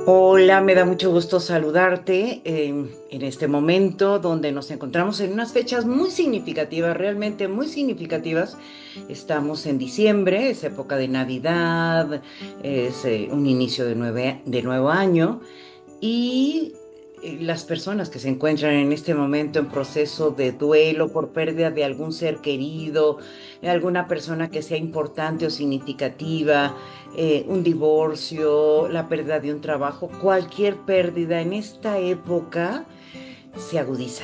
Hola, me da mucho gusto saludarte en este momento donde nos encontramos en unas fechas muy significativas, realmente muy significativas. Estamos en diciembre, es época de Navidad, es un inicio de nuevo año y las personas que se encuentran en este momento en proceso de duelo por pérdida de algún ser querido, alguna persona que sea importante o significativa, un divorcio, la pérdida de un trabajo, cualquier pérdida en esta época se agudiza.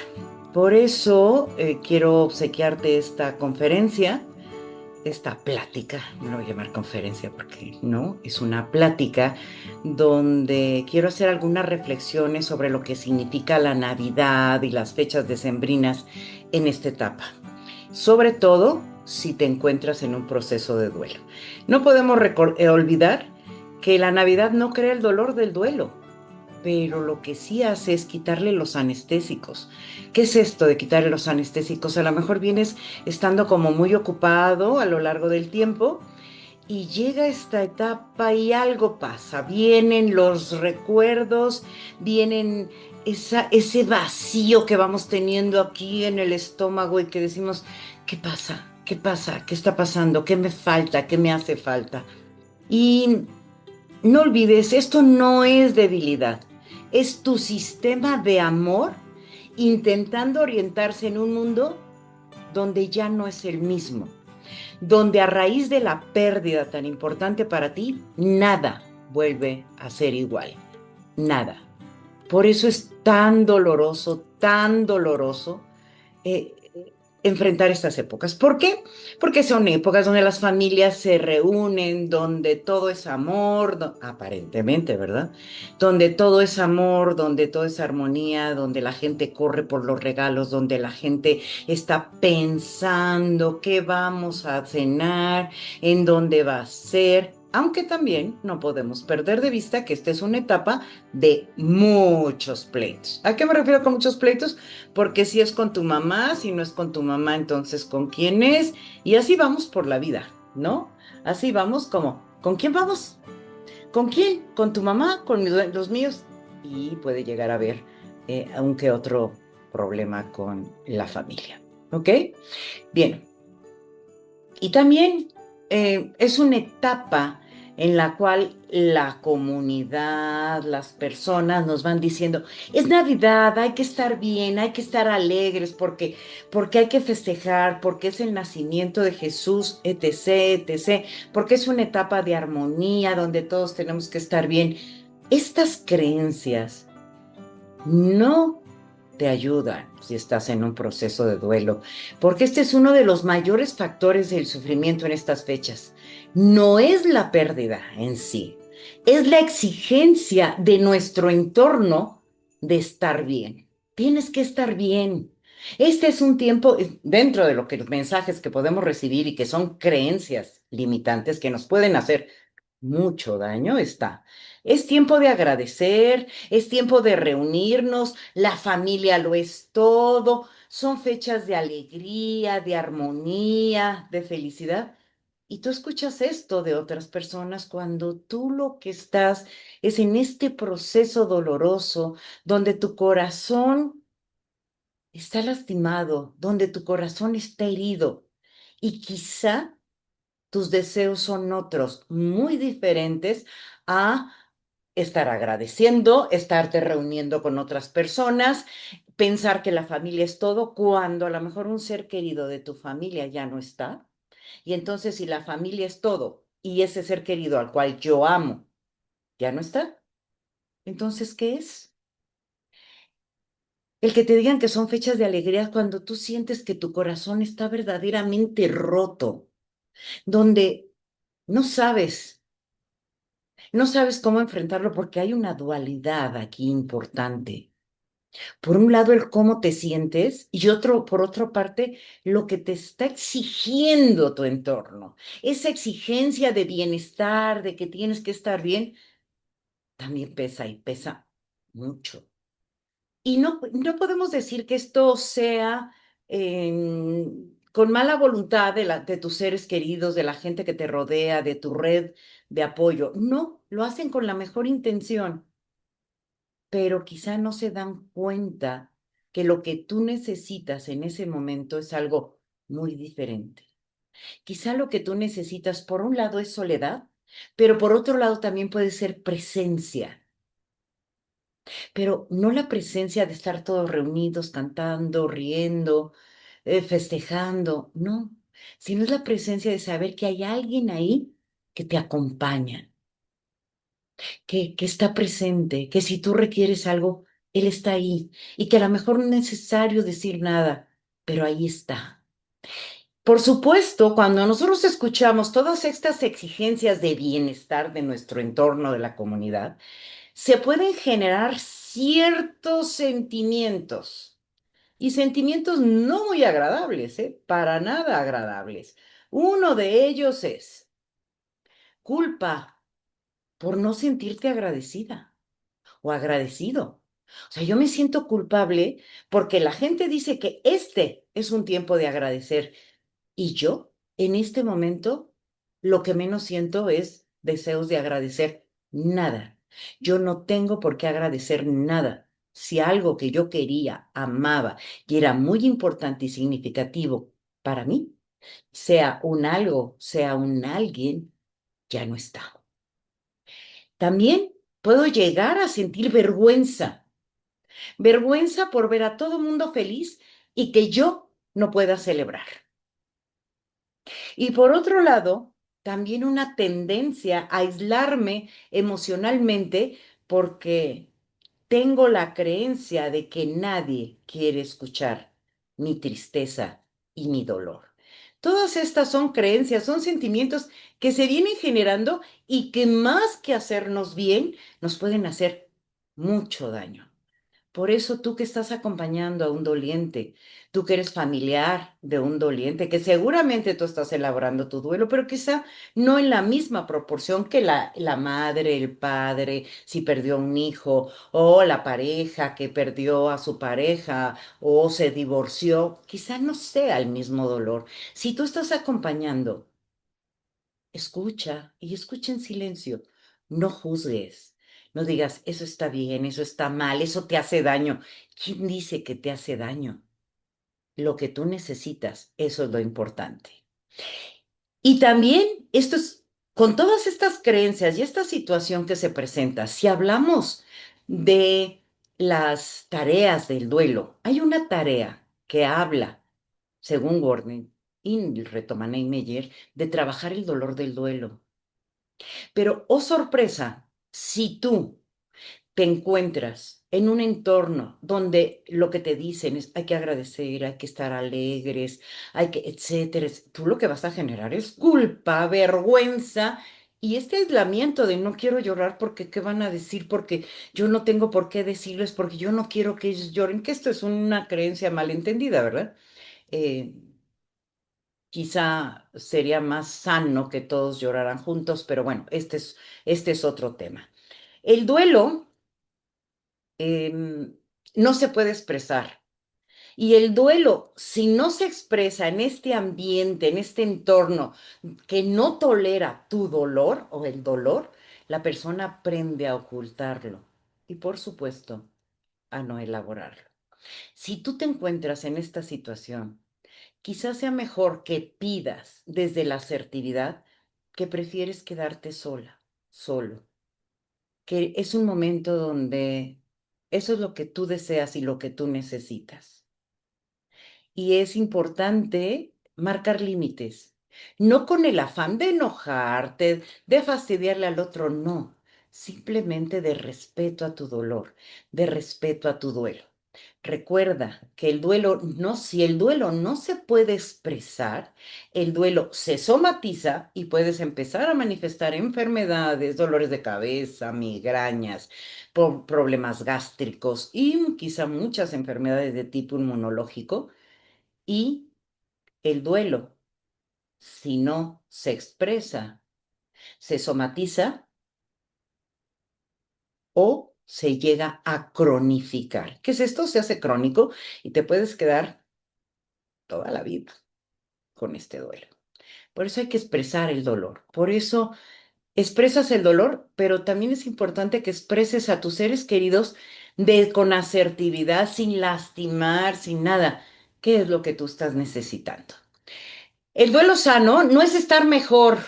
Por eso quiero obsequiarte esta conferencia, esta plática, no lo voy a llamar conferencia porque no, es una plática donde quiero hacer algunas reflexiones sobre lo que significa la Navidad y las fechas decembrinas en esta etapa. Sobre todo si te encuentras en un proceso de duelo. No podemos olvidar que la Navidad no crea el dolor del duelo, pero lo que sí hace es quitarle los anestésicos. ¿Qué es esto de quitarle los anestésicos? A lo mejor vienes estando como muy ocupado a lo largo del tiempo y llega esta etapa y algo pasa. Vienen los recuerdos, vienen ese vacío que vamos teniendo aquí en el estómago y que decimos, ¿qué pasa? ¿Qué pasa? ¿Qué está pasando? ¿Qué me falta? ¿Qué me hace falta? Y no olvides, esto no es debilidad, es tu sistema de amor intentando orientarse en un mundo donde ya no es el mismo, donde a raíz de la pérdida tan importante para ti, nada vuelve a ser igual, nada. Por eso es tan doloroso eh, enfrentar estas épocas. ¿Por qué? Porque son épocas donde las familias se reúnen, donde todo es amor, aparentemente, ¿verdad? Donde todo es amor, donde todo es armonía, donde la gente corre por los regalos, donde la gente está pensando qué vamos a cenar, en dónde va a ser. Aunque también no podemos perder de vista que esta es una etapa de muchos pleitos. ¿A qué me refiero con muchos pleitos? Porque si es con tu mamá, si no es con tu mamá, entonces con quién es. Y así vamos por la vida, ¿no? Así vamos como, ¿con quién vamos? ¿Con quién? ¿Con tu mamá? ¿Con los míos? Y puede llegar a haber un que otro problema con la familia. ¿Ok? Bien, y también es una etapa en la cual la comunidad, las personas nos van diciendo, es Navidad, hay que estar bien, hay que estar alegres porque hay que festejar, porque es el nacimiento de Jesús, etc., etc., porque es una etapa de armonía donde todos tenemos que estar bien. Estas creencias no te ayudan si estás en un proceso de duelo, porque este es uno de los mayores factores del sufrimiento en estas fechas. No es la pérdida en sí, es la exigencia de nuestro entorno de estar bien. Tienes que estar bien. Este es un tiempo, dentro de lo que los mensajes que podemos recibir y que son creencias limitantes que nos pueden hacer mucho daño, está. Es tiempo de agradecer, es tiempo de reunirnos, la familia lo es todo, son fechas de alegría, de armonía, de felicidad. Y tú escuchas esto de otras personas cuando tú lo que estás es en este proceso doloroso donde tu corazón está lastimado, donde tu corazón está herido y quizá tus deseos son otros, muy diferentes a estar agradeciendo, estarte reuniendo con otras personas, pensar que la familia es todo, cuando a lo mejor un ser querido de tu familia ya no está. Y entonces si la familia es todo y ese ser querido al cual yo amo ya no está, entonces ¿qué es? El que te digan que son fechas de alegría cuando tú sientes que tu corazón está verdaderamente roto, donde no sabes. No sabes cómo enfrentarlo porque hay una dualidad aquí importante. Por un lado, el cómo te sientes y otro, por otra parte, lo que te está exigiendo tu entorno. Esa exigencia de bienestar, de que tienes que estar bien, también pesa y pesa mucho. Y no podemos decir que esto sea con mala voluntad de tus seres queridos, de la gente que te rodea, de tu red de apoyo. No, lo hacen con la mejor intención. pero quizá no se dan cuenta que lo que tú necesitas en ese momento es algo muy diferente. Quizá lo que tú necesitas, por un lado, es soledad, pero por otro lado también puede ser presencia, pero no la presencia de estar todos reunidos, cantando, riendo, festejando, no, sino es la presencia de saber que hay alguien ahí que te acompaña, que está presente, que si tú requieres algo, él está ahí y que a lo mejor no es necesario decir nada, pero ahí está. Por supuesto, cuando nosotros escuchamos todas estas exigencias de bienestar de nuestro entorno, de la comunidad, se pueden generar ciertos sentimientos y sentimientos no muy agradables, ¿eh? Para nada agradables. Uno de ellos es culpa por no sentirte agradecida o agradecido. O sea, yo me siento culpable porque la gente dice que este es un tiempo de agradecer. Y yo, en este momento, lo que menos siento es deseos de agradecer nada. Yo no tengo por qué agradecer nada. Si algo que yo quería, amaba y era muy importante y significativo para mí, sea un algo, sea un alguien, ya no está. También puedo llegar a sentir vergüenza, vergüenza por ver a todo mundo feliz y que yo no pueda celebrar. Y por otro lado, también una tendencia a aislarme emocionalmente porque tengo la creencia de que nadie quiere escuchar mi tristeza y mi dolor. Todas estas son creencias, son sentimientos que se vienen generando y que más que hacernos bien, nos pueden hacer mucho daño. Por eso tú que estás acompañando a un doliente, tú que eres familiar de un doliente, que seguramente tú estás elaborando tu duelo, pero quizá no en la misma proporción que la madre, el padre, si perdió un hijo, o la pareja que perdió a su pareja, o se divorció, quizá no sea el mismo dolor. Si tú estás acompañando, escucha y escucha en silencio. No juzgues. No digas, eso está bien, eso está mal, eso te hace daño. ¿Quién dice que te hace daño? Lo que tú necesitas, eso es lo importante. Y también esto es, con todas estas creencias y esta situación que se presenta, si hablamos de las tareas del duelo, hay una tarea que habla, según Gordon y Retomanei y Meyer, de trabajar el dolor del duelo. Pero, oh sorpresa, si tú te encuentras en un entorno donde lo que te dicen es hay que agradecer, hay que estar alegres, hay que, etcétera, tú lo que vas a generar es culpa, vergüenza y este aislamiento de no quiero llorar porque qué van a decir, porque yo no tengo por qué decirles, porque yo no quiero que ellos lloren, que esto es una creencia malentendida, ¿verdad? Eh, Quizá sería más sano que todos lloraran juntos, pero bueno, este es otro tema. El duelo no se puede expresar. Y el duelo, si no se expresa en este ambiente, en este entorno que no tolera tu dolor o el dolor, la persona aprende a ocultarlo y, por supuesto, a no elaborarlo. Si tú te encuentras en esta situación, quizás sea mejor que pidas desde la asertividad que prefieres quedarte sola, solo, que es un momento donde eso es lo que tú deseas y lo que tú necesitas. Y es importante marcar límites, no con el afán de enojarte, de fastidiarle al otro, no, simplemente de respeto a tu dolor, de respeto a tu duelo. Recuerda que el duelo no, si el duelo no se puede expresar, el duelo se somatiza y puedes empezar a manifestar enfermedades, dolores de cabeza, migrañas, problemas gástricos y quizá muchas enfermedades de tipo inmunológico. Y el duelo, si no se expresa, se somatiza o se llega a cronificar. ¿Qué es esto? Se hace crónico y te puedes quedar toda la vida con este duelo. Por eso hay que expresar el dolor. Por eso expresas el dolor, pero también es importante que expreses a tus seres queridos con asertividad, sin lastimar, sin nada. ¿Qué es lo que tú estás necesitando? El duelo sano no es estar mejor,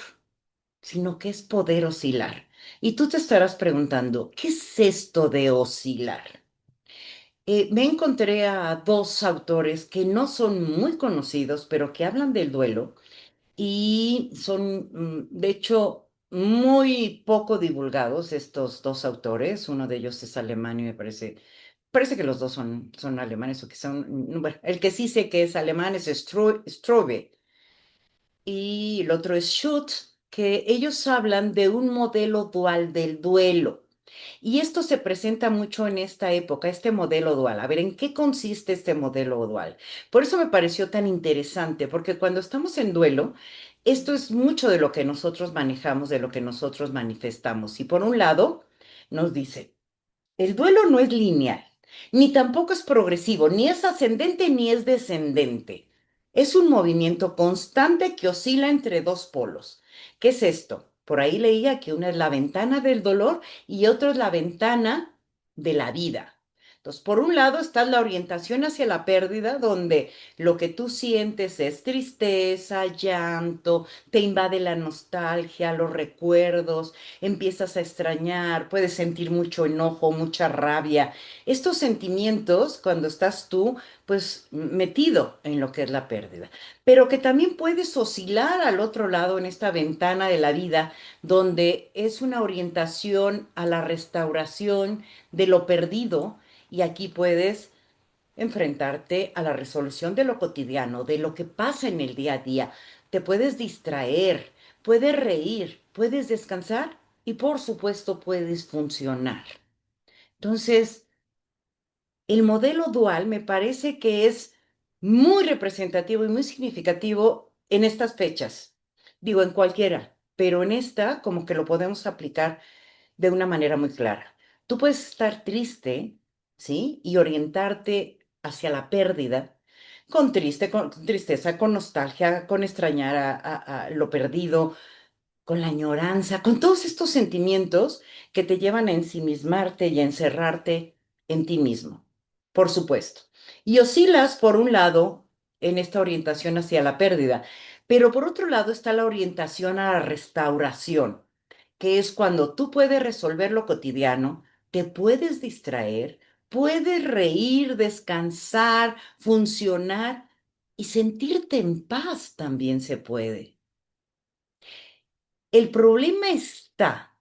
sino que es poder oscilar. Y tú te estarás preguntando, ¿qué es esto de oscilar? Me encontré a dos autores que no son muy conocidos, pero que hablan del duelo y son, de hecho, muy poco divulgados estos dos autores. Uno de ellos es alemán y parece que los dos son alemanes o que son, bueno, el que sí sé que es alemán es Strobe y el otro es Schutz, que ellos hablan de un modelo dual del duelo. Y esto se presenta mucho en esta época, este modelo dual. A ver, ¿en qué consiste este modelo dual? Por eso me pareció tan interesante, porque cuando estamos en duelo, esto es mucho de lo que nosotros manejamos, de lo que nosotros manifestamos. Y por un lado, nos dice, el duelo no es lineal, ni tampoco es progresivo, ni es ascendente ni es descendente. Es un movimiento constante que oscila entre dos polos. ¿Qué es esto? Por ahí leía que una es la ventana del dolor y otra es la ventana de la vida. Entonces, por un lado está la orientación hacia la pérdida, donde lo que tú sientes es tristeza, llanto, te invade la nostalgia, los recuerdos, empiezas a extrañar, puedes sentir mucho enojo, mucha rabia. Estos sentimientos, cuando estás tú, pues metido en lo que es la pérdida, pero que también puedes oscilar al otro lado en esta ventana de la vida, donde es una orientación a la restauración de lo perdido y aquí puedes enfrentarte a la resolución de lo cotidiano, de lo que pasa en el día a día. Te puedes distraer, puedes reír, puedes descansar y por supuesto puedes funcionar. Entonces, el modelo dual me parece que es muy representativo y muy significativo en estas fechas. Digo, en cualquiera, pero en esta como que lo podemos aplicar de una manera muy clara. Tú puedes estar triste, ¿sí? Y orientarte hacia la pérdida, con tristeza, con nostalgia, con extrañar a lo perdido, con la añoranza, con todos estos sentimientos que te llevan a ensimismarte y a encerrarte en ti mismo, por supuesto. Y oscilas, por un lado, en esta orientación hacia la pérdida, pero por otro lado está la orientación a la restauración, que es cuando tú puedes resolver lo cotidiano, te puedes distraer, puedes reír, descansar, funcionar y sentirte en paz también se puede. El problema está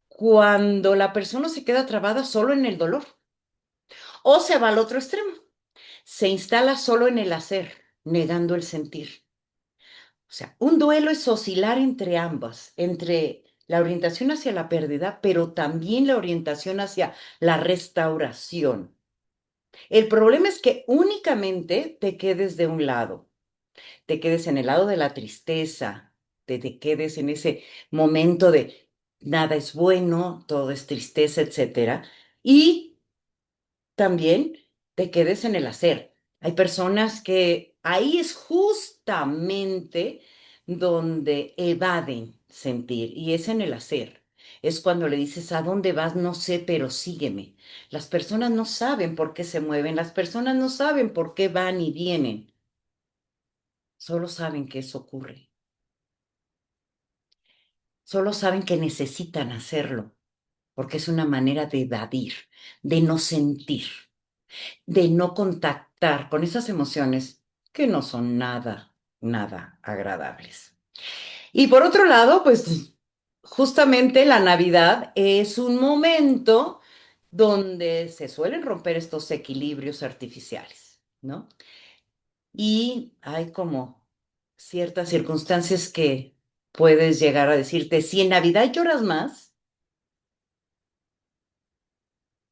cuando la persona se queda trabada solo en el dolor o se va al otro extremo, se instala solo en el hacer, negando el sentir. O sea, un duelo es oscilar entre ambas, entre la orientación hacia la pérdida, pero también la orientación hacia la restauración. El problema es que únicamente te quedes de un lado, te quedes en el lado de la tristeza, te quedes en ese momento de nada es bueno, todo es tristeza, etcétera, y también te quedes en el hacer. Hay personas que ahí es justamente donde evaden sentir y es en el hacer. Es cuando le dices, ¿a dónde vas? No sé, pero sígueme. Las personas no saben por qué se mueven, las personas no saben por qué van y vienen, solo saben que eso ocurre. Solo saben que necesitan hacerlo, porque es una manera de evadir, de no sentir, de no contactar con esas emociones que no son nada agradables. Y por otro lado, pues justamente la Navidad es un momento donde se suelen romper estos equilibrios artificiales, ¿no? Y hay como ciertas circunstancias que puedes llegar a decirte, si en Navidad lloras más,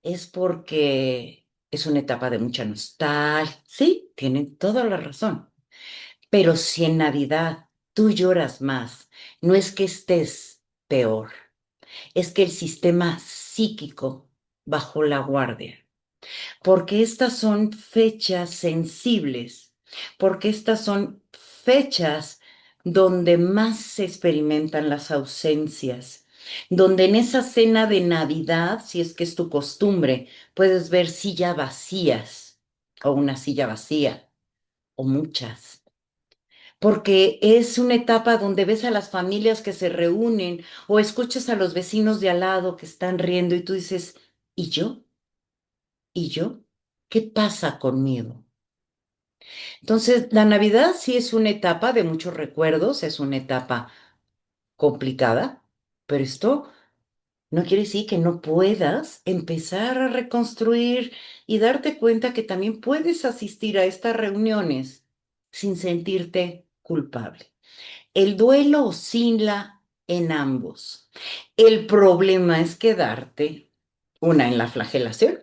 es porque es una etapa de mucha nostalgia. Sí, tienen toda la razón. Pero si en Navidad tú lloras más, no es que estés peor, es que el sistema psíquico bajó la guardia. Porque estas son fechas sensibles, porque estas son fechas donde más se experimentan las ausencias, donde en esa cena de Navidad, si es que es tu costumbre, puedes ver sillas vacías o una silla vacía o muchas, porque es una etapa donde ves a las familias que se reúnen o escuchas a los vecinos de al lado que están riendo y tú dices, ¿y yo? ¿Y yo? ¿Qué pasa conmigo? Entonces, la Navidad sí es una etapa de muchos recuerdos, es una etapa complicada, pero esto no quiere decir que no puedas empezar a reconstruir y darte cuenta que también puedes asistir a estas reuniones sin sentirte culpable. El duelo oscila en ambos. El problema es quedarte, una en la flagelación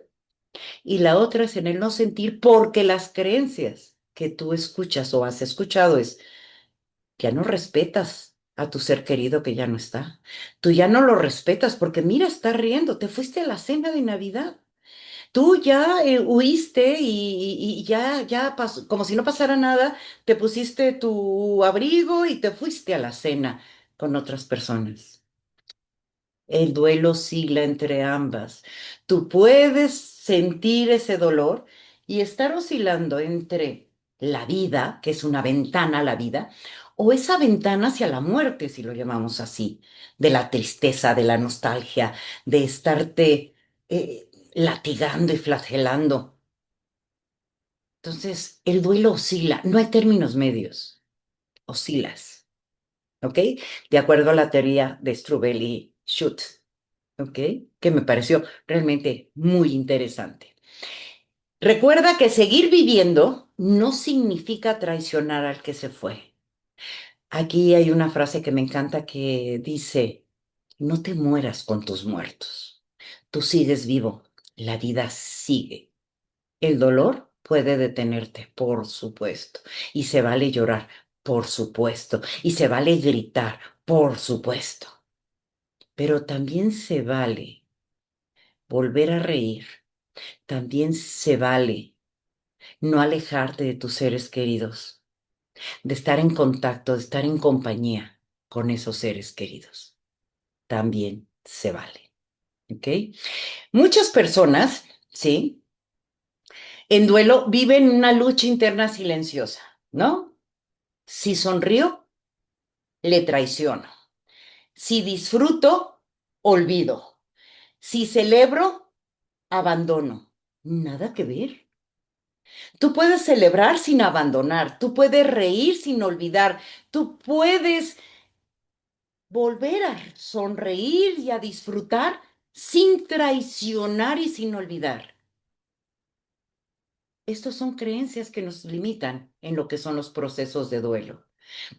y la otra es en el no sentir porque las creencias que tú escuchas o has escuchado es ya no respetas a tu ser querido que ya no está. Tú ya no lo respetas porque mira, está riendo, te fuiste a la cena de Navidad. Tú ya huiste y ya pasó, como si no pasara nada, te pusiste tu abrigo y te fuiste a la cena con otras personas. El duelo oscila entre ambas. Tú puedes sentir ese dolor y estar oscilando entre la vida, que es una ventana a la vida, o esa ventana hacia la muerte, si lo llamamos así, de la tristeza, de la nostalgia, de estarte latigando y flagelando. Entonces, el duelo oscila, no hay términos medios, oscilas, ¿ok? De acuerdo a la teoría de Strubel y Schutz. ¿Ok? Que me pareció realmente muy interesante. Recuerda que seguir viviendo no significa traicionar al que se fue. Aquí hay una frase que me encanta que dice, no te mueras con tus muertos. Tú sigues vivo, la vida sigue. El dolor puede detenerte, por supuesto, y se vale llorar, por supuesto, y se vale gritar, por supuesto, pero también se vale volver a reír. También se vale no alejarte de tus seres queridos, de estar en contacto, de estar en compañía con esos seres queridos. También se vale. ¿Ok? Muchas personas, ¿sí? En duelo viven una lucha interna silenciosa, ¿no? Si sonrío, le traiciono. Si disfruto, olvido. Si celebro, abandono. Nada que ver. Tú puedes celebrar sin abandonar, tú puedes reír sin olvidar, tú puedes volver a sonreír y a disfrutar sin traicionar y sin olvidar. Estas son creencias que nos limitan en lo que son los procesos de duelo.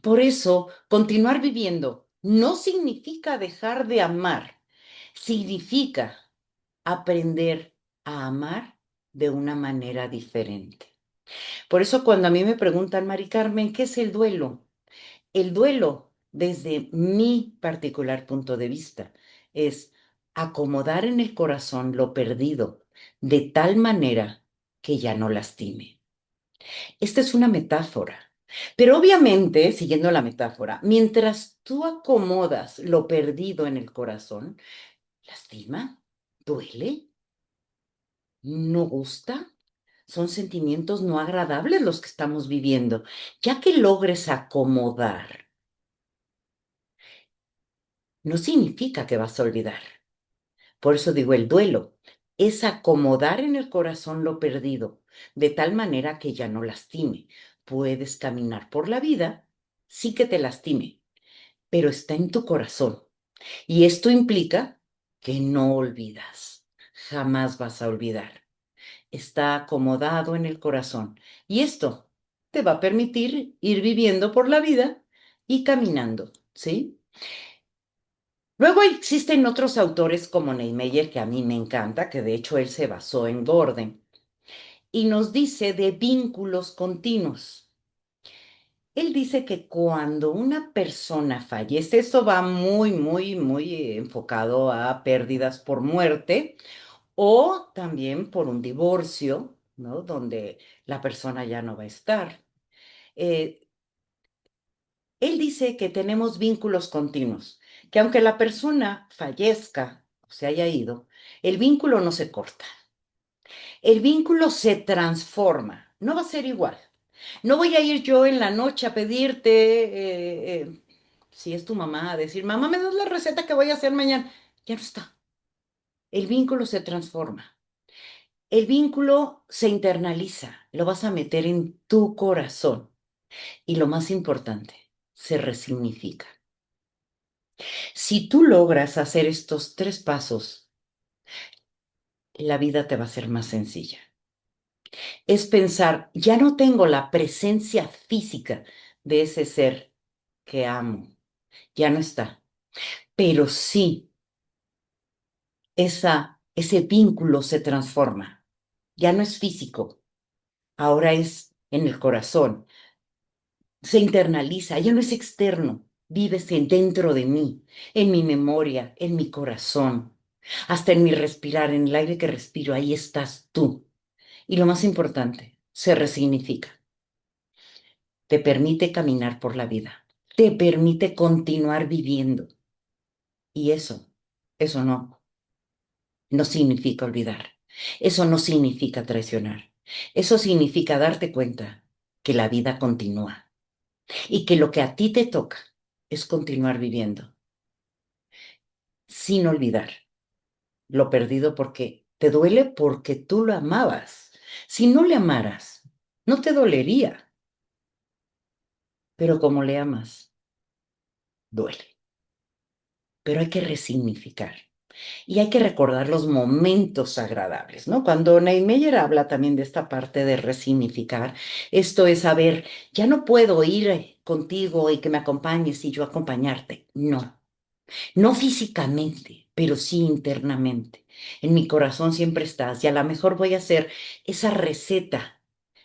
Por eso, continuar viviendo no significa dejar de amar, significa aprender a amar de una manera diferente. Por eso cuando a mí me preguntan, Mari Carmen, ¿qué es el duelo? El duelo, desde mi particular punto de vista, es acomodar en el corazón lo perdido de tal manera que ya no lastime. Esta es una metáfora, pero obviamente, siguiendo la metáfora, mientras tú acomodas lo perdido en el corazón, lastima, duele, no gusta. Son sentimientos no agradables los que estamos viviendo. Ya que logres acomodar, no significa que vas a olvidar. Por eso digo, el duelo es acomodar en el corazón lo perdido, de tal manera que ya no lastime. Puedes caminar por la vida sin que te lastime, pero está en tu corazón. Y esto implica que no olvidas. Jamás vas a olvidar. Está acomodado en el corazón. Y esto te va a permitir ir viviendo por la vida y caminando, ¿sí? Luego existen otros autores como Niemeyer, que a mí me encanta, que de hecho él se basó en Gordon, y nos dice de vínculos continuos. Él dice que cuando una persona fallece, esto va muy enfocado a pérdidas por muerte o también por un divorcio, ¿no? Donde la persona ya no va a estar. Eh, Él dice que tenemos vínculos continuos, que aunque la persona fallezca o se haya ido, el vínculo no se corta. El vínculo se transforma, no va a ser igual. No voy a ir yo en la noche a pedirte, si es tu mamá, a decir, mamá, ¿me das la receta que voy a hacer mañana? Ya no está. El vínculo se transforma. El vínculo se internaliza, lo vas a meter en tu corazón y lo más importante, se resignifica. Si tú logras hacer estos tres pasos, la vida te va a ser más sencilla. Es pensar, ya no tengo la presencia física de ese ser que amo, ya no está, pero sí, ese vínculo se transforma, ya no es físico, ahora es en el corazón, se internaliza, ya no es externo, vives dentro de mí, en mi memoria, en mi corazón, hasta en mi respirar, en el aire que respiro, ahí estás tú. Y lo más importante, se resignifica, te permite caminar por la vida, te permite continuar viviendo. Y eso no significa olvidar, eso no significa traicionar, eso significa darte cuenta que la vida continúa y que lo que a ti te toca es continuar viviendo sin olvidar lo perdido porque te duele porque tú lo amabas. Si no le amaras, no te dolería, pero como le amas, duele. Pero hay que resignificar y hay que recordar los momentos agradables, ¿no? Cuando Neymeyer habla también de esta parte de resignificar, esto es saber, ya no puedo ir contigo y que me acompañes y yo acompañarte. No. No físicamente, pero sí internamente. En mi corazón siempre estás y a lo mejor voy a hacer esa receta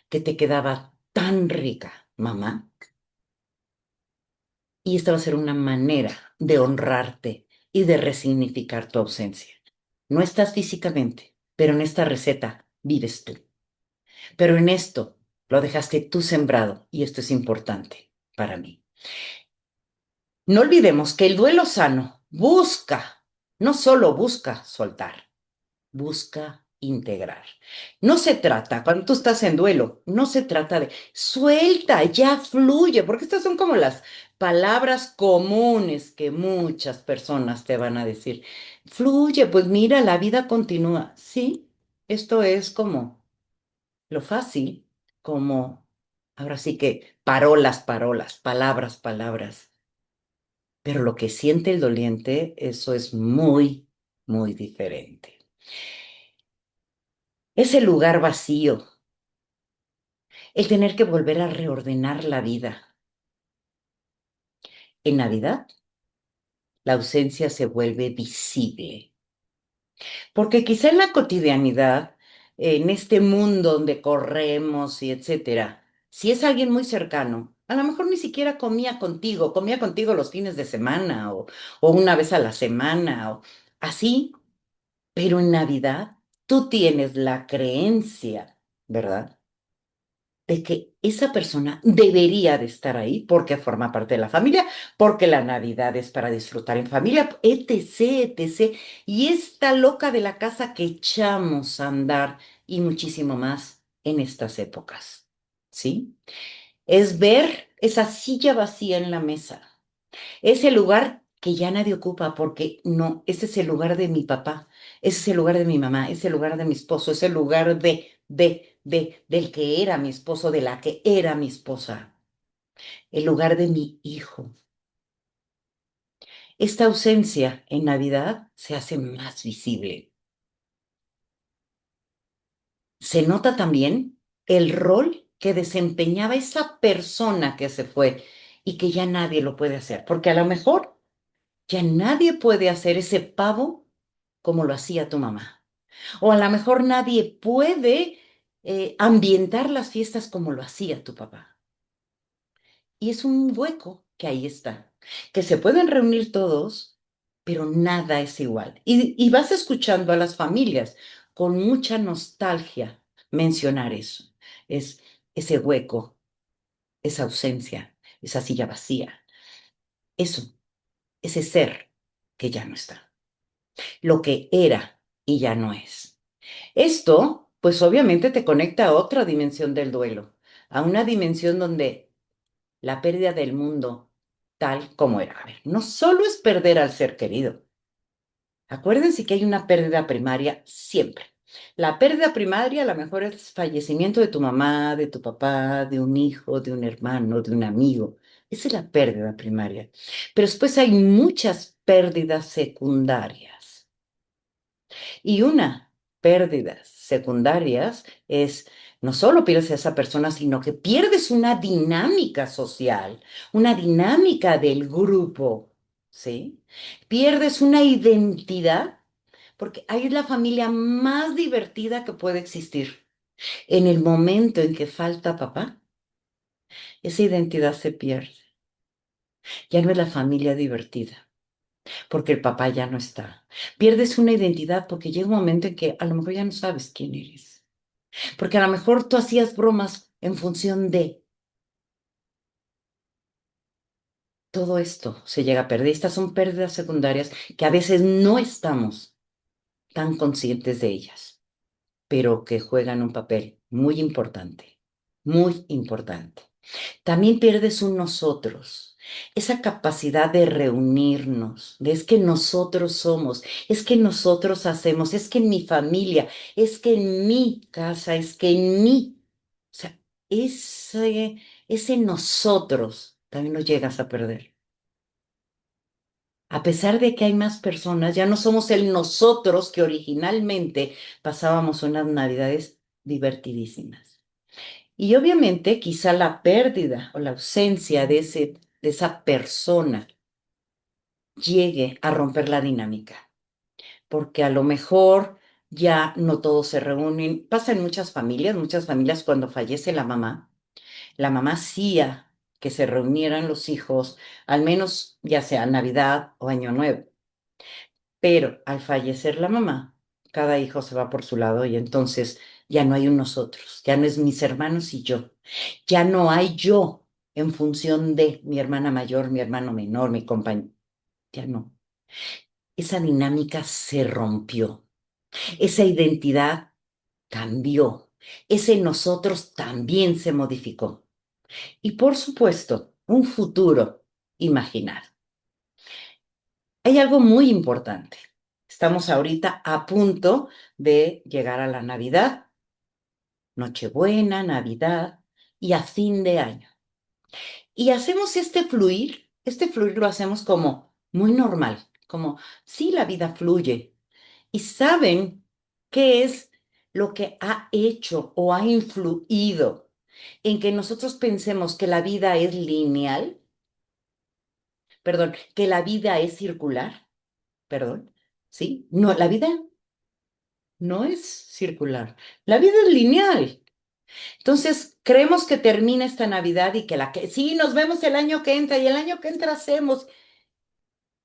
que te quedaba tan rica, mamá. Y esta va a ser una manera de honrarte y de resignificar tu ausencia. No estás físicamente, pero en esta receta vives tú. Pero en esto lo dejaste tú sembrado y esto es importante para mí. No olvidemos que el duelo sano busca, no solo busca soltar, busca integrar. No se trata, cuando tú estás en duelo, no se trata de suelta, ya fluye, porque estas son como las palabras comunes que muchas personas te van a decir. Fluye, pues mira, la vida continúa. Sí, esto es como lo fácil, como ahora sí que parolas, parolas, palabras, palabras. Pero lo que siente el doliente, eso es muy, muy diferente. Ese lugar vacío, el tener que volver a reordenar la vida. En Navidad, la ausencia se vuelve visible, porque quizá en la cotidianidad, en este mundo donde corremos y etcétera, si es alguien muy cercano, a lo mejor ni siquiera comía contigo los fines de semana o una vez a la semana o así, pero en Navidad tú tienes la creencia, ¿verdad? De que esa persona debería de estar ahí porque forma parte de la familia, porque la Navidad es para disfrutar en familia, etc., etc. Y esta loca de la casa que echamos a andar y muchísimo más en estas épocas, ¿sí? Es ver esa silla vacía en la mesa, ese lugar que ya nadie ocupa porque no, ese es el lugar de mi papá, ese es el lugar de mi mamá, ese es el lugar de mi esposo, ese es el lugar del que era mi esposo, de la que era mi esposa, el lugar de mi hijo. Esta ausencia en Navidad se hace más visible. Se nota también el rol que desempeñaba esa persona que se fue y que ya nadie lo puede hacer, porque a lo mejor ya nadie puede hacer ese pavo como lo hacía tu mamá. O a lo mejor nadie puede ambientar las fiestas como lo hacía tu papá. Y es un hueco que ahí está, que se pueden reunir todos, pero nada es igual. Y vas escuchando a las familias con mucha nostalgia mencionar eso. Es ese hueco, esa ausencia, esa silla vacía. Eso, ese ser que ya no está, lo que era y ya no es. Esto, pues obviamente te conecta a otra dimensión del duelo, a una dimensión donde la pérdida del mundo tal como era. A ver, no solo es perder al ser querido. Acuérdense que hay una pérdida primaria siempre. La pérdida primaria a lo mejor es fallecimiento de tu mamá, de tu papá, de un hijo, de un hermano, de un amigo. Esa es la pérdida primaria. Pero después hay muchas pérdidas secundarias. Y una pérdidas secundarias es no solo pierdes a esa persona, sino que pierdes una dinámica social, una dinámica del grupo, ¿sí? Pierdes una identidad, porque ahí es la familia más divertida que puede existir. En el momento en que falta papá, esa identidad se pierde. Ya no es la familia divertida, porque el papá ya no está. Pierdes una identidad porque llega un momento en que a lo mejor ya no sabes quién eres. Porque a lo mejor tú hacías bromas en función de todo esto se llega a perder. Estas son pérdidas secundarias que a veces no estamos tan conscientes de ellas, pero que juegan un papel muy importante, muy importante. También pierdes un nosotros, esa capacidad de reunirnos, de es que nosotros somos, es que nosotros hacemos, es que en mi familia, es que en mi casa, es que en mí. O sea, ese nosotros también lo llegas a perder. A pesar de que hay más personas, ya no somos el nosotros que originalmente pasábamos unas navidades divertidísimas. Y obviamente quizá la pérdida o la ausencia de esa persona llegue a romper la dinámica, porque a lo mejor ya no todos se reúnen. Pasa en muchas familias cuando fallece la mamá hacía que se reunieran los hijos, al menos ya sea Navidad o Año Nuevo. Pero al fallecer la mamá, cada hijo se va por su lado y entonces ya no hay un nosotros, ya no es mis hermanos y yo, ya no hay yo en función de mi hermana mayor, mi hermano menor, mi compañero, ya no. Esa dinámica se rompió, esa identidad cambió, ese nosotros también se modificó. Y por supuesto, un futuro imaginar. Hay algo muy importante. Estamos ahorita a punto de llegar a la Navidad, Nochebuena, Navidad y a fin de año. Y hacemos este fluir lo hacemos como muy normal, como sí, la vida fluye. ¿Y saben qué es lo que ha hecho o ha influido en que nosotros pensemos que la vida es lineal? Perdón, que la vida es circular, perdón, ¿sí? No, la vida no es circular, la vida es lineal. Entonces, creemos que termina esta Navidad y que sí, nos vemos el año que entra y el año que entra hacemos.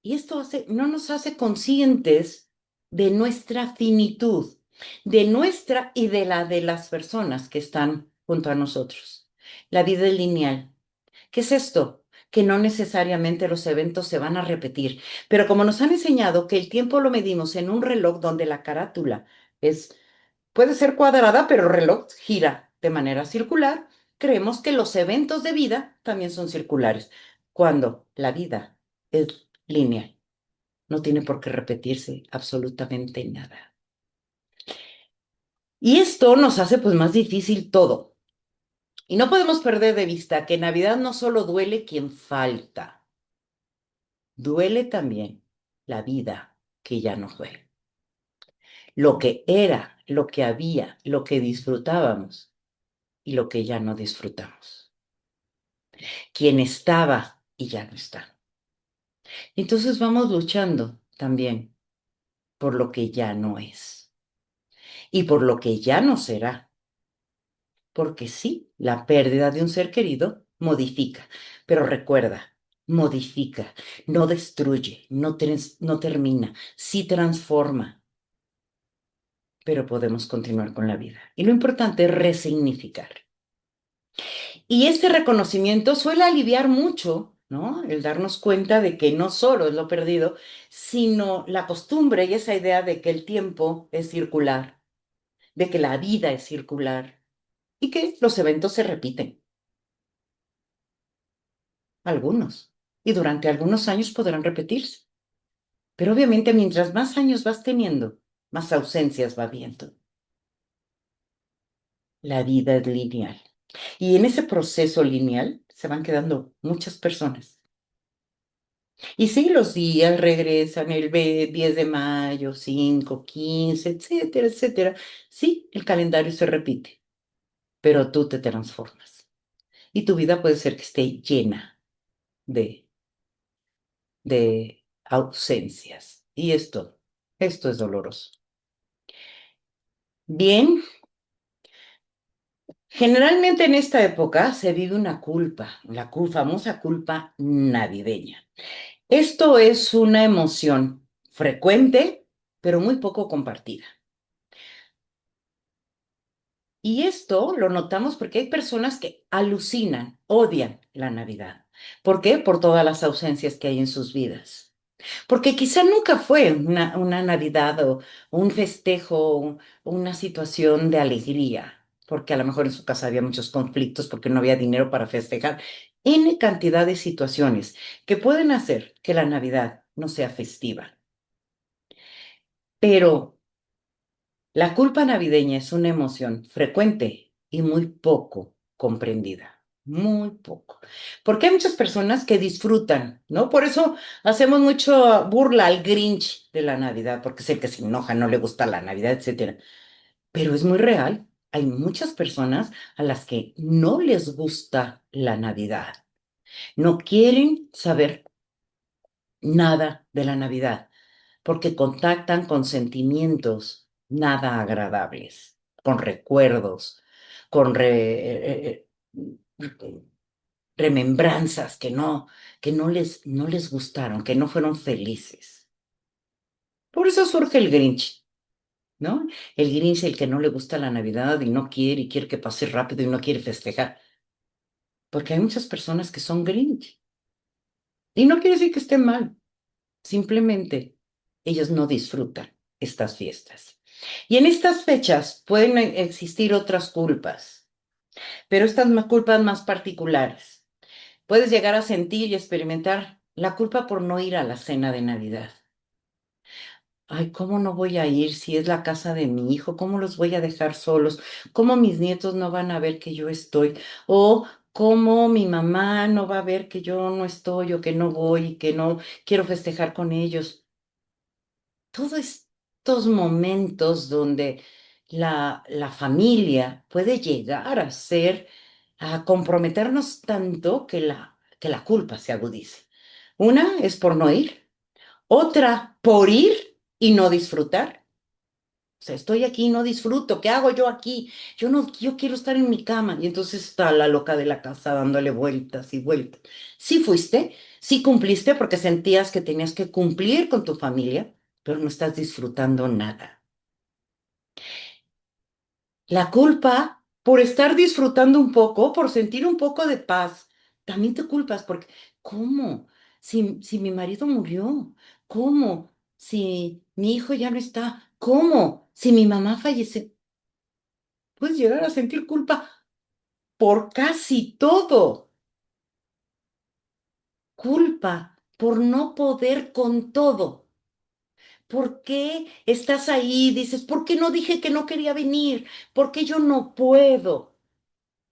Y esto no nos hace conscientes de nuestra finitud, de nuestra y de la de las personas que están junto a nosotros. La vida es lineal. ¿Qué es esto? Que no necesariamente los eventos se van a repetir, pero como nos han enseñado que el tiempo lo medimos en un reloj donde la carátula es, puede ser cuadrada, pero el reloj gira de manera circular, creemos que los eventos de vida también son circulares, cuando la vida es lineal. No tiene por qué repetirse absolutamente nada. Y esto nos hace pues más difícil todo. Y no podemos perder de vista que en Navidad no solo duele quien falta, duele también la vida que ya no fue. Lo que era, lo que había, lo que disfrutábamos y lo que ya no disfrutamos. Quien estaba y ya no está. Entonces vamos luchando también por lo que ya no es y por lo que ya no será. Porque sí, la pérdida de un ser querido modifica, pero recuerda, modifica, no destruye, no termina, sí transforma, pero podemos continuar con la vida. Y lo importante es resignificar. Y este reconocimiento suele aliviar mucho ¿no? El darnos cuenta de que no solo es lo perdido, sino la costumbre y esa idea de que el tiempo es circular, de que la vida es circular y que los eventos se repiten, algunos, y durante algunos años podrán repetirse. Pero obviamente mientras más años vas teniendo, más ausencias va habiendo. La vida es lineal. Y en ese proceso lineal se van quedando muchas personas. Y sí, los días regresan el 10 de mayo, 5, 15, etcétera, etcétera. Sí, el calendario se repite, pero tú te transformas. Y tu vida puede ser que esté llena de, de ausencias. Y esto es doloroso. Bien, generalmente en esta época se vive una culpa, la famosa culpa navideña. Esto es una emoción frecuente, pero muy poco compartida. Y esto lo notamos porque hay personas que alucinan, odian la Navidad. ¿Por qué? Por todas las ausencias que hay en sus vidas. Porque quizá nunca fue una Navidad o un festejo o una situación de alegría, porque a lo mejor en su casa había muchos conflictos porque no había dinero para festejar. N cantidad de situaciones que pueden hacer que la Navidad no sea festiva. Pero la culpa navideña es una emoción frecuente y muy poco comprendida, muy poco. Porque hay muchas personas que disfrutan, ¿no? Por eso hacemos mucho burla al Grinch de la Navidad, porque es el que se enoja, no le gusta la Navidad, etcétera. Pero es muy real. Hay muchas personas a las que no les gusta la Navidad. No quieren saber nada de la Navidad porque contactan con sentimientos nada agradables, con recuerdos, con remembranzas que no les gustaron, que no fueron felices. Por eso surge el Grinch, ¿no? El Grinch, el que no le gusta la Navidad y quiere que pase rápido y no quiere festejar. Porque hay muchas personas que son Grinch. Y no quiere decir que estén mal. Simplemente ellos no disfrutan estas fiestas. Y en estas fechas pueden existir otras culpas, pero estas culpas más particulares. Puedes llegar a sentir y experimentar la culpa por no ir a la cena de Navidad. Ay, ¿cómo no voy a ir si es la casa de mi hijo? ¿Cómo los voy a dejar solos? ¿Cómo mis nietos no van a ver que yo estoy? O cómo mi mamá no va a ver que yo no estoy o que no voy y que no quiero festejar con ellos. Todos estos momentos donde la familia puede llegar a comprometernos tanto que la culpa se agudice. Una es por no ir, otra por ir y no disfrutar. O sea, estoy aquí y no disfruto. ¿Qué hago yo aquí? Yo quiero estar en mi cama. Y entonces está la loca de la casa dándole vueltas y vueltas. Sí fuiste, sí cumpliste porque sentías que tenías que cumplir con tu familia, pero no estás disfrutando nada. La culpa por estar disfrutando un poco, por sentir un poco de paz, también te culpas porque, ¿cómo? Si mi marido murió, ¿cómo? Si mi hijo ya no está, ¿cómo? Si mi mamá falleció. Puedes llegar a sentir culpa por casi todo. Culpa por no poder con todo. ¿Por qué estás ahí? Dices, ¿por qué no dije que no quería venir? ¿Por qué yo no puedo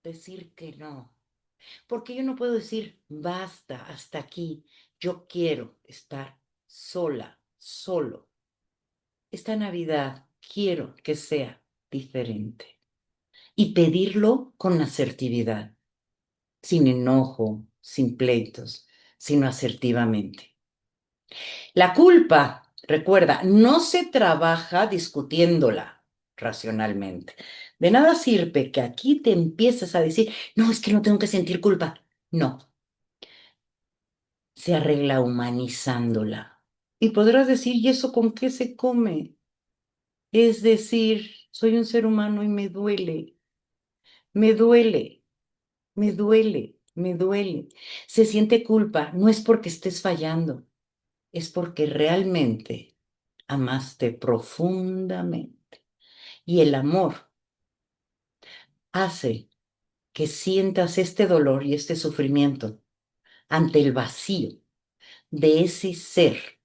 decir que no? ¿Por qué yo no puedo decir, basta, hasta aquí? Yo quiero estar sola, solo. Esta Navidad quiero que sea diferente y pedirlo con asertividad, sin enojo, sin pleitos, sino asertivamente. La culpa, recuerda, no se trabaja discutiéndola racionalmente. De nada sirve que aquí te empieces a decir, no, es que no tengo que sentir culpa. No, se arregla humanizándola. Y podrás decir, ¿y eso con qué se come? Es decir, soy un ser humano y me duele, me duele, me duele. me duele. Se siente culpa, no es porque estés fallando, es porque realmente amaste profundamente. Y el amor hace que sientas este dolor y este sufrimiento ante el vacío de ese ser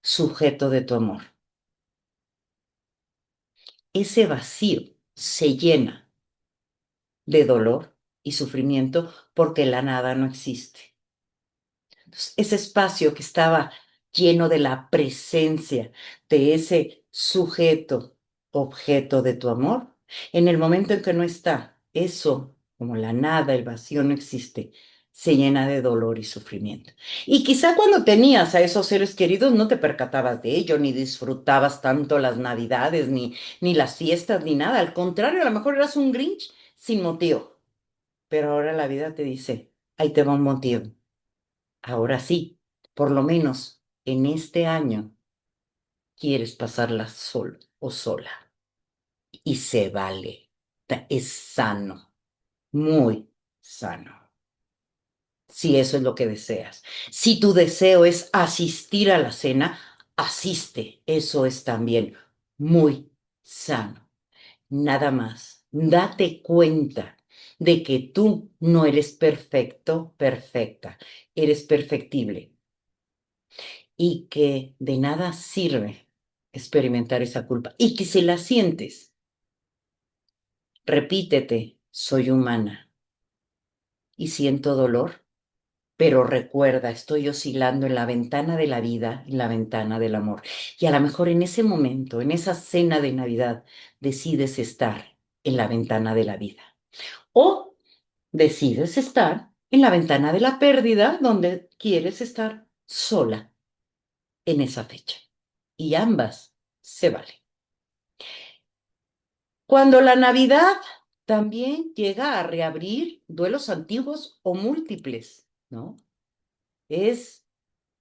sujeto de tu amor. Ese vacío se llena de dolor y sufrimiento porque la nada no existe. Entonces, ese espacio que estaba lleno de la presencia de ese sujeto, objeto de tu amor, en el momento en que no está, eso, como la nada, el vacío no existe, se llena de dolor y sufrimiento. Y quizá cuando tenías a esos seres queridos no te percatabas de ello, ni disfrutabas tanto las navidades, ni las fiestas, ni nada. Al contrario, a lo mejor eras un Grinch sin motivo. Pero ahora la vida te dice, ahí te va un motivo. Ahora sí, por lo menos en este año quieres pasarla solo o sola. Y se vale. Es sano, muy sano. Si eso es lo que deseas. Si tu deseo es asistir a la cena, asiste. Eso es también muy sano. Nada más. Date cuenta de que tú no eres perfecto, perfecta. Eres perfectible. Y que de nada sirve experimentar esa culpa. Y que si la sientes, repítete, soy humana y siento dolor, pero recuerda, estoy oscilando en la ventana de la vida, en la ventana del amor. Y a lo mejor en ese momento, en esa cena de Navidad, decides estar en la ventana de la vida. O decides estar en la ventana de la pérdida, donde quieres estar sola en esa fecha. Y ambas se valen. Cuando la Navidad también llega a reabrir duelos antiguos o múltiples, ¿no? Es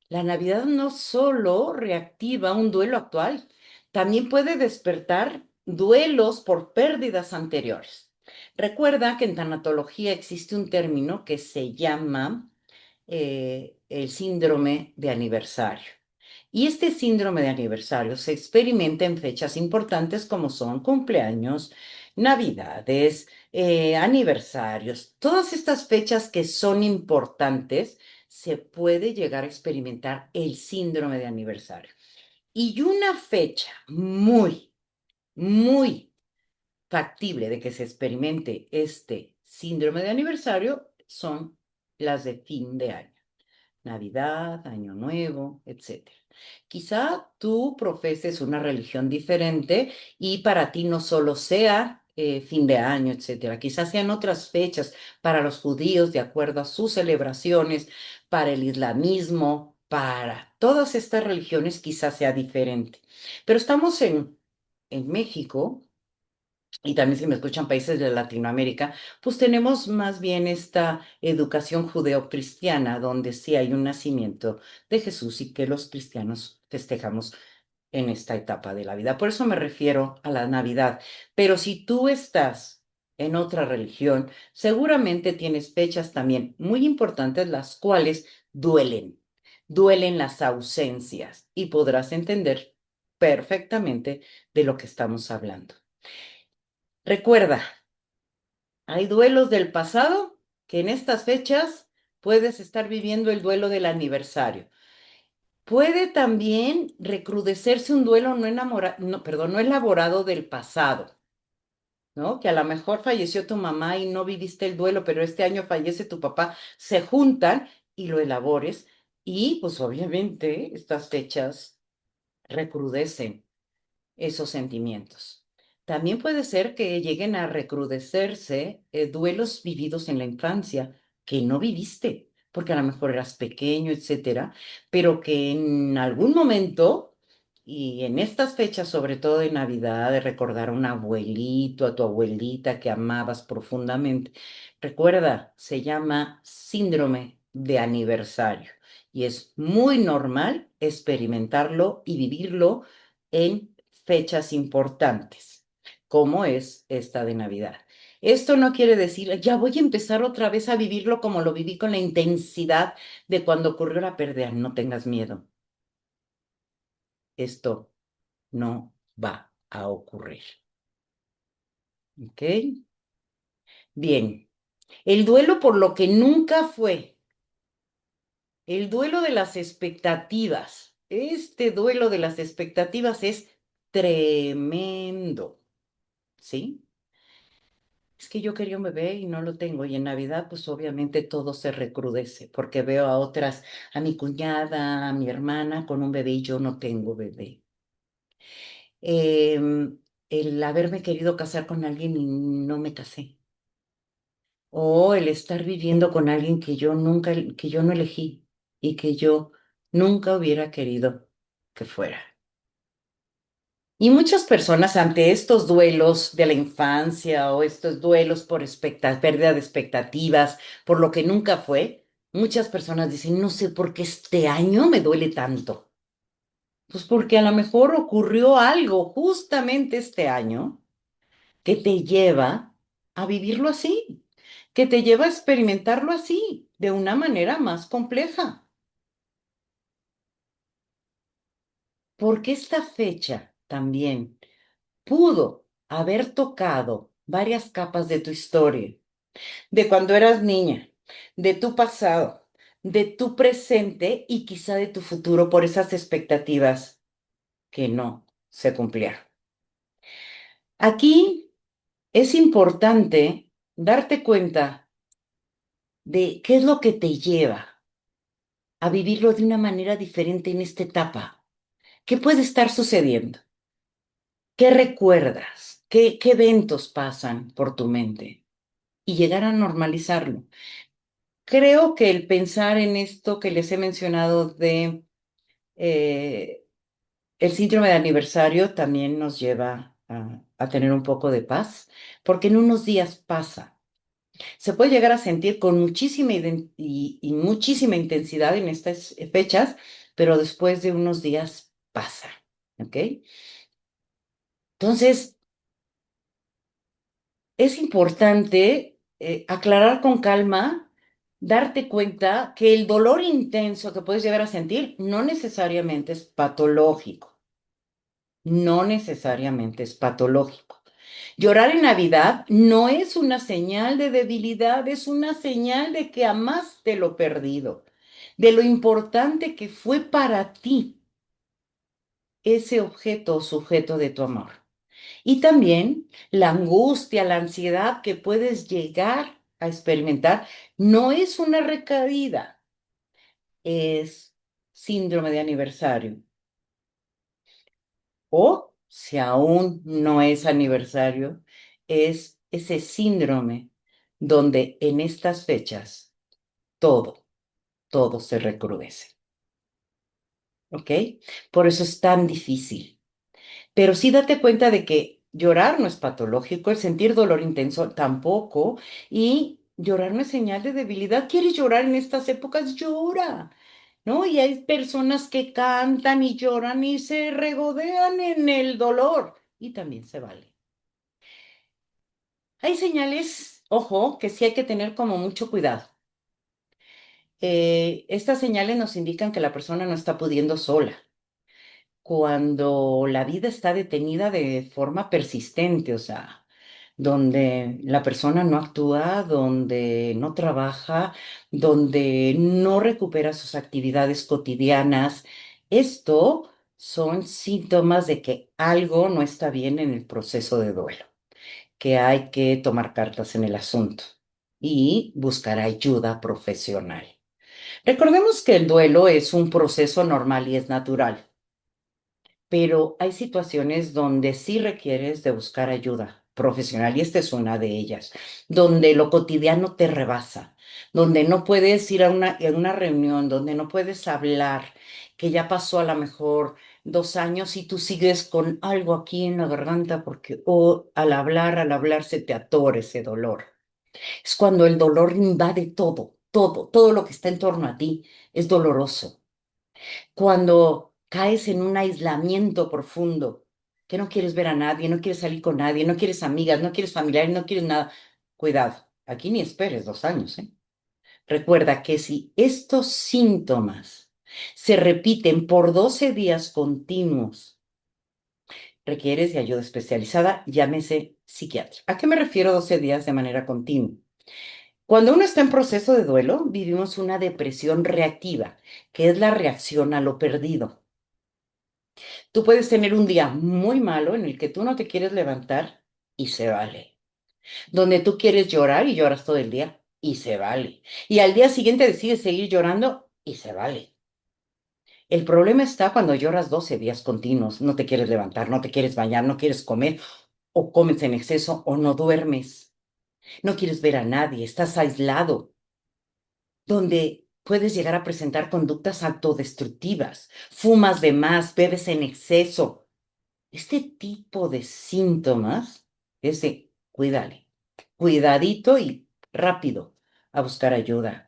la Navidad no solo reactiva un duelo actual, también puede despertar duelos por pérdidas anteriores. Recuerda que en tanatología existe un término que se llama el síndrome de aniversario. Y este síndrome de aniversario se experimenta en fechas importantes como son cumpleaños, navidades, aniversarios. Todas estas fechas que son importantes, se puede llegar a experimentar el síndrome de aniversario. Y una fecha muy, muy factible de que se experimente este síndrome de aniversario son las de fin de año. Navidad, Año Nuevo, etcétera. Quizá tú profeses una religión diferente y para ti no solo sea fin de año, etcétera. Quizás sean otras fechas para los judíos de acuerdo a sus celebraciones, para el islamismo, para todas estas religiones quizás sea diferente. Pero estamos en México y también si me escuchan países de Latinoamérica, pues tenemos más bien esta educación judeocristiana, donde sí hay un nacimiento de Jesús y que los cristianos festejamos en esta etapa de la vida. Por eso me refiero a la Navidad. Pero si tú estás en otra religión, seguramente tienes fechas también muy importantes, las cuales duelen, duelen las ausencias y podrás entender perfectamente de lo que estamos hablando. Recuerda, hay duelos del pasado que en estas fechas puedes estar viviendo el duelo del aniversario. Puede también recrudecerse un duelo no elaborado del pasado, ¿no? Que a lo mejor falleció tu mamá y no viviste el duelo, pero este año fallece tu papá. Se juntan y lo elabores y pues obviamente estas fechas recrudecen esos sentimientos. También puede ser que lleguen a recrudecerse duelos vividos en la infancia que no viviste, porque a lo mejor eras pequeño, etcétera, pero que en algún momento, y en estas fechas, sobre todo de Navidad, de recordar a un abuelito, a tu abuelita que amabas profundamente, recuerda, se llama síndrome de aniversario y es muy normal experimentarlo y vivirlo en fechas importantes, como es esta de Navidad. Esto no quiere decir, ya voy a empezar otra vez a vivirlo como lo viví con la intensidad de cuando ocurrió la pérdida. No tengas miedo. Esto no va a ocurrir. ¿Ok? Bien. El duelo por lo que nunca fue. El duelo de las expectativas. Este duelo de las expectativas es tremendo. ¿Sí? Es que yo quería un bebé y no lo tengo. Y en Navidad, pues obviamente todo se recrudece, porque veo a otras, a mi cuñada, a mi hermana con un bebé y yo no tengo bebé. El haberme querido casar con alguien y no me casé. O el estar viviendo con alguien que yo nunca, que yo no elegí y que yo nunca hubiera querido que fuera. Y muchas personas ante estos duelos de la infancia o estos duelos por pérdida de expectativas, por lo que nunca fue, muchas personas dicen, no sé por qué este año me duele tanto. Pues porque a lo mejor ocurrió algo justamente este año que te lleva a vivirlo así, que te lleva a experimentarlo así, de una manera más compleja. Porque esta fecha también pudo haber tocado varias capas de tu historia, de cuando eras niña, de tu pasado, de tu presente y quizá de tu futuro por esas expectativas que no se cumplieron. Aquí es importante darte cuenta de qué es lo que te lleva a vivirlo de una manera diferente en esta etapa. ¿Qué puede estar sucediendo? ¿Qué recuerdas? ¿Qué eventos pasan por tu mente? Y llegar a normalizarlo. Creo que el pensar en esto que les he mencionado de eh, el síndrome de aniversario también nos lleva a tener un poco de paz, porque en unos días pasa. Se puede llegar a sentir con muchísima y muchísima intensidad en estas fechas, pero después de unos días pasa, ¿ok? Entonces, es importante aclarar con calma, darte cuenta que el dolor intenso que puedes llegar a sentir no necesariamente es patológico, no necesariamente es patológico. Llorar en Navidad no es una señal de debilidad, es una señal de que amaste lo perdido, de lo importante que fue para ti ese objeto o sujeto de tu amor. Y también la angustia, la ansiedad que puedes llegar a experimentar no es una recaída, es síndrome de aniversario. O si aún no es aniversario, es ese síndrome donde en estas fechas todo, todo se recrudece. ¿Ok? Por eso es tan difícil. Pero sí date cuenta de que llorar no es patológico, el sentir dolor intenso tampoco, y llorar no es señal de debilidad. ¿Quieres llorar en estas épocas? Llora, ¿no? Y hay personas que cantan y lloran y se regodean en el dolor, y también se vale. Hay señales, ojo, que sí hay que tener como mucho cuidado. Estas señales nos indican que la persona no está pudiendo sola. Cuando la vida está detenida de forma persistente, o sea, donde la persona no actúa, donde no trabaja, donde no recupera sus actividades cotidianas. Esto son síntomas de que algo no está bien en el proceso de duelo, que hay que tomar cartas en el asunto y buscar ayuda profesional. Recordemos que el duelo es un proceso normal y es natural, pero hay situaciones donde sí requieres de buscar ayuda profesional y esta es una de ellas, donde lo cotidiano te rebasa, donde no puedes ir a una reunión, donde no puedes hablar, que ya pasó a lo mejor 2 años y tú sigues con algo aquí en la garganta porque al hablar se te atora ese dolor. Es cuando el dolor invade todo, todo, todo lo que está en torno a ti es doloroso. Cuando caes en un aislamiento profundo, que no quieres ver a nadie, no quieres salir con nadie, no quieres amigas, no quieres familiares, no quieres nada. Cuidado, aquí ni esperes 2 años, ¿eh? Recuerda que si estos síntomas se repiten por 12 días continuos, requieres de ayuda especializada, llámese psiquiatra. ¿A qué me refiero 12 días de manera continua? Cuando uno está en proceso de duelo, vivimos una depresión reactiva, que es la reacción a lo perdido. Tú puedes tener un día muy malo en el que tú no te quieres levantar y se vale. Donde tú quieres llorar y lloras todo el día y se vale. Y al día siguiente decides seguir llorando y se vale. El problema está cuando lloras 12 días continuos, no te quieres levantar, no te quieres bañar, no quieres comer, o comes en exceso o no duermes, no quieres ver a nadie, estás aislado, donde puedes llegar a presentar conductas autodestructivas, fumas de más, bebes en exceso. Este tipo de síntomas es de cuídale, cuidadito y rápido a buscar ayuda.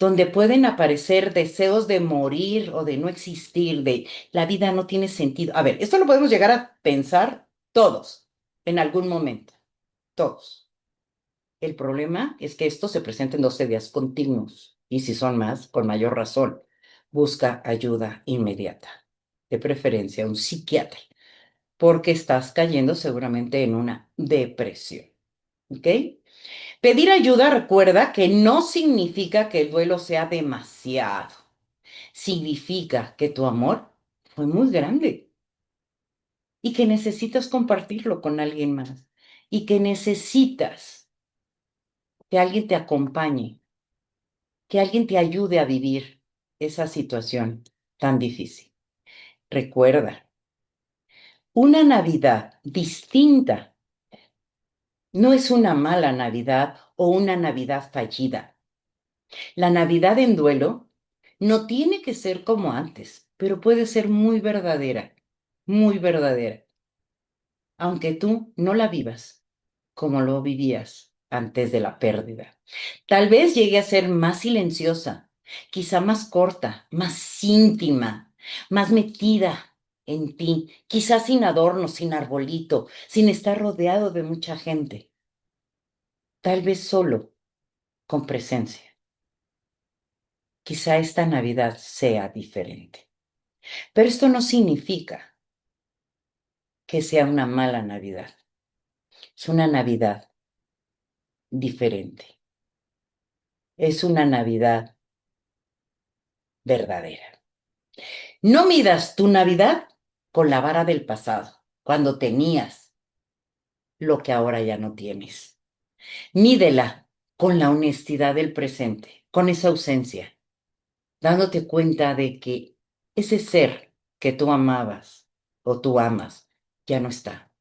Donde pueden aparecer deseos de morir o de no existir, de la vida no tiene sentido. A ver, esto lo podemos llegar a pensar todos en algún momento, todos. El problema es que esto se presenta en 12 días continuos y si son más, con mayor razón, busca ayuda inmediata, de preferencia un psiquiatra, porque estás cayendo seguramente en una depresión. ¿Ok? Pedir ayuda, recuerda que no significa que el duelo sea demasiado. Significa que tu amor fue muy grande y que necesitas compartirlo con alguien más y que necesitas que alguien te acompañe, que alguien te ayude a vivir esa situación tan difícil. Recuerda, una Navidad distinta no es una mala Navidad o una Navidad fallida. La Navidad en duelo no tiene que ser como antes, pero puede ser muy verdadera, aunque tú no la vivas como lo vivías antes de la pérdida. Tal vez llegue a ser más silenciosa, quizá más corta, más íntima, más metida en ti, quizás sin adorno, sin arbolito, sin estar rodeado de mucha gente, tal vez solo con presencia. Quizá esta Navidad sea diferente. Pero esto no significa que sea una mala Navidad. Es una Navidad diferente. Es una Navidad verdadera. No midas tu Navidad con la vara del pasado, cuando tenías lo que ahora ya no tienes. Mídela con la honestidad del presente, con esa ausencia, dándote cuenta de que ese ser que tú amabas o tú amas ya no está.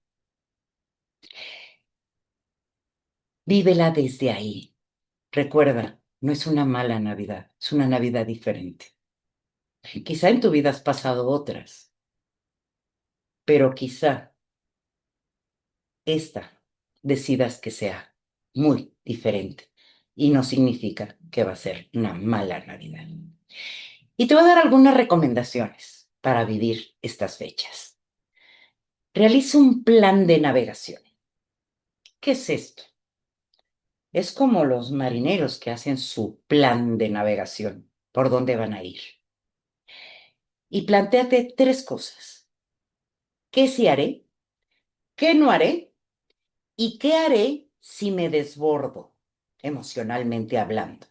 Vívela desde ahí. Recuerda, no es una mala Navidad, es una Navidad diferente. Quizá en tu vida has pasado otras, pero quizá esta decidas que sea muy diferente y no significa que va a ser una mala Navidad. Y te voy a dar algunas recomendaciones para vivir estas fechas. Realiza un plan de navegación. ¿Qué es esto? Es como los marineros que hacen su plan de navegación, por dónde van a ir. Y plantéate 3 cosas. ¿Qué sí haré? ¿Qué no haré? ¿Y qué haré si me desbordo emocionalmente hablando?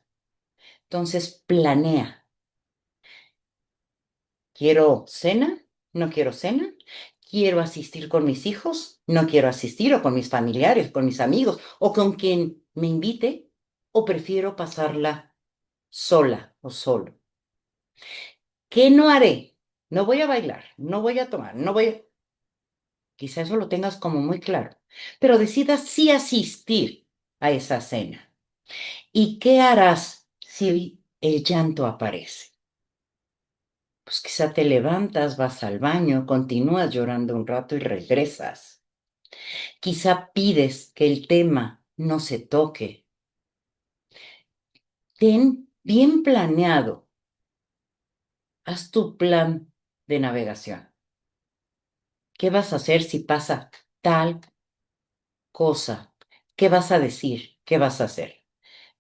Entonces, planea. ¿Quiero cena? ¿No quiero cena? ¿Quiero asistir con mis hijos? ¿No quiero asistir? ¿O con mis familiares, con mis amigos? ¿O con quien me invite? ¿O prefiero pasarla sola o solo? ¿Qué no haré? No voy a bailar, no voy a tomar, no voy a... Quizá eso lo tengas como muy claro, pero decidas sí asistir a esa cena. ¿Y qué harás si el llanto aparece? Pues quizá te levantas, vas al baño, continúas llorando un rato y regresas. Quizá pides que el tema no se toque. Ten bien planeado, haz tu plan de navegación. ¿Qué vas a hacer si pasa tal cosa? ¿Qué vas a decir? ¿Qué vas a hacer?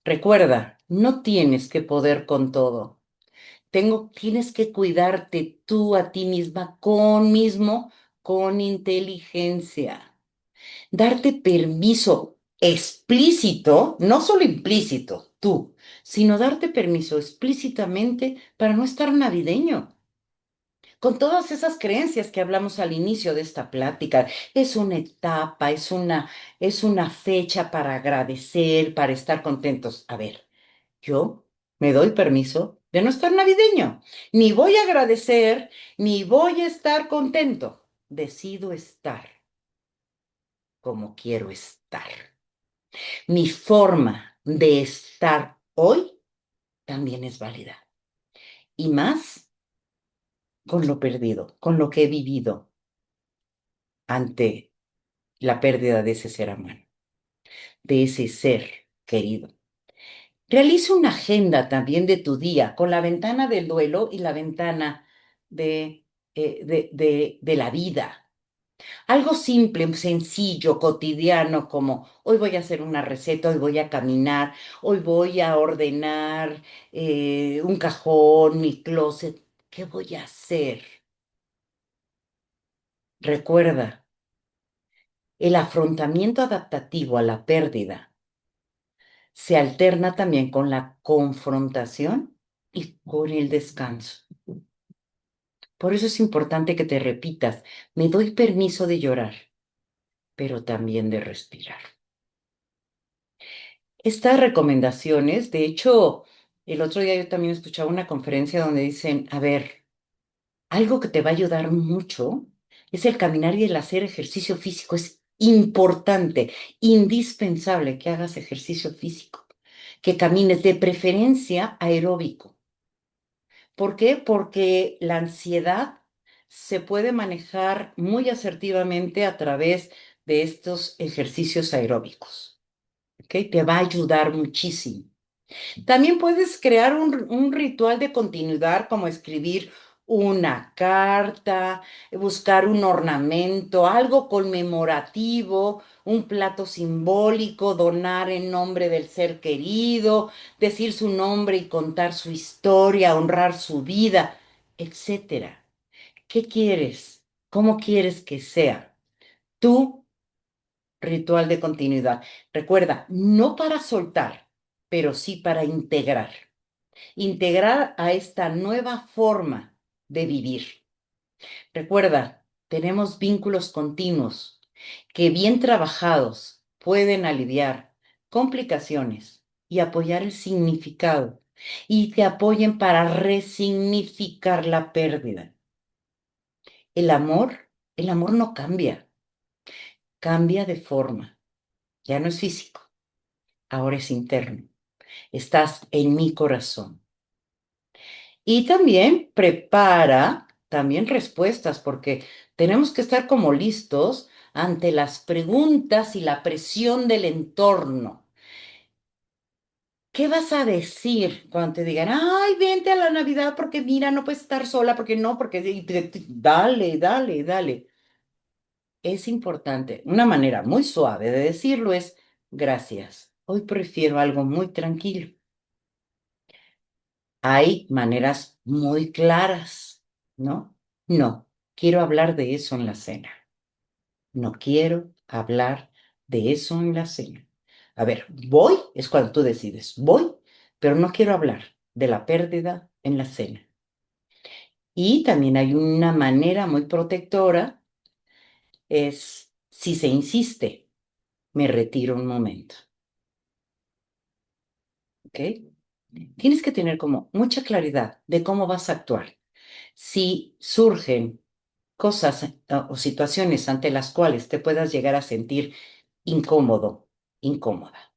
Recuerda, no tienes que poder con todo. Tienes que cuidarte tú a ti misma con inteligencia. Darte permiso explícito, no solo implícito, tú, sino darte permiso explícitamente para no estar navideño. Con todas esas creencias que hablamos al inicio de esta plática, es una etapa, es una fecha para agradecer, para estar contentos. A ver, yo me doy permiso de no estar navideño. Ni voy a agradecer, ni voy a estar contento. Decido estar como quiero estar. Mi forma de estar hoy también es válida. Y más con lo perdido, con lo que he vivido ante la pérdida de ese ser amado, de ese ser querido. Realiza una agenda también de tu día con la ventana del duelo y la ventana de la vida. Algo simple, sencillo, cotidiano, como hoy voy a hacer una receta, hoy voy a caminar, hoy voy a ordenar un cajón, mi closet. ¿Qué voy a hacer? Recuerda, el afrontamiento adaptativo a la pérdida se alterna también con la confrontación y con el descanso. Por eso es importante que te repitas, me doy permiso de llorar, pero también de respirar. Estas recomendaciones, de hecho, el otro día yo también escuchaba una conferencia donde dicen, a ver, algo que te va a ayudar mucho es el caminar y el hacer ejercicio físico. Es importante, indispensable que hagas ejercicio físico, que camines de preferencia aeróbico. ¿Por qué? Porque la ansiedad se puede manejar muy asertivamente a través de estos ejercicios aeróbicos. ¿Ok? Te va a ayudar muchísimo. También puedes crear un ritual de continuidad como escribir una carta, buscar un ornamento, algo conmemorativo, un plato simbólico, donar en nombre del ser querido, decir su nombre y contar su historia, honrar su vida, etcétera. ¿Qué quieres? ¿Cómo quieres que sea tu ritual de continuidad? Recuerda, no para soltar, pero sí para integrar a esta nueva forma de vivir. Recuerda, tenemos vínculos continuos que bien trabajados pueden aliviar complicaciones y apoyar el significado y te apoyen para resignificar la pérdida. El el amor no cambia, cambia de forma, ya no es físico, ahora es interno. Estás en mi corazón. Y también prepara también respuestas, porque tenemos que estar como listos ante las preguntas y la presión del entorno. ¿Qué vas a decir cuando te digan, ay, vente a la Navidad porque mira, no puedes estar sola, porque no, porque dale, dale, dale? Es importante, una manera muy suave de decirlo es, gracias, hoy prefiero algo muy tranquilo. Hay maneras muy claras, ¿no? No, quiero hablar de eso en la cena. No quiero hablar de eso en la cena. A ver, voy, es cuando tú decides, voy, pero no quiero hablar de la pérdida en la cena. Y también hay una manera muy protectora, es si se insiste, me retiro un momento, ¿ok? Tienes que tener como mucha claridad de cómo vas a actuar. Si surgen cosas o situaciones ante las cuales te puedas llegar a sentir incómodo, incómoda.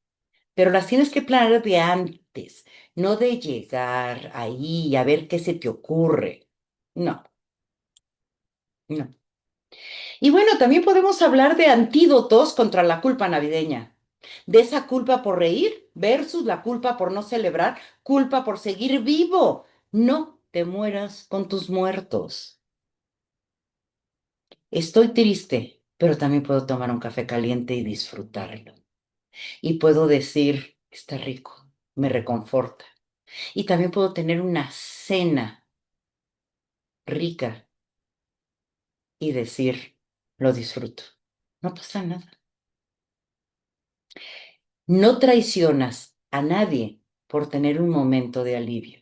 Pero las tienes que planear de antes, no de llegar ahí y a ver qué se te ocurre. No, no. Y bueno, también podemos hablar de antídotos contra la culpa navideña. De esa culpa por reír versus la culpa por no celebrar, culpa por seguir vivo. No te mueras con tus muertos. Estoy triste, pero también puedo tomar un café caliente y disfrutarlo. Y puedo decir, está rico, me reconforta. Y también puedo tener una cena rica y decir, lo disfruto. No pasa nada. No traicionas a nadie por tener un momento de alivio.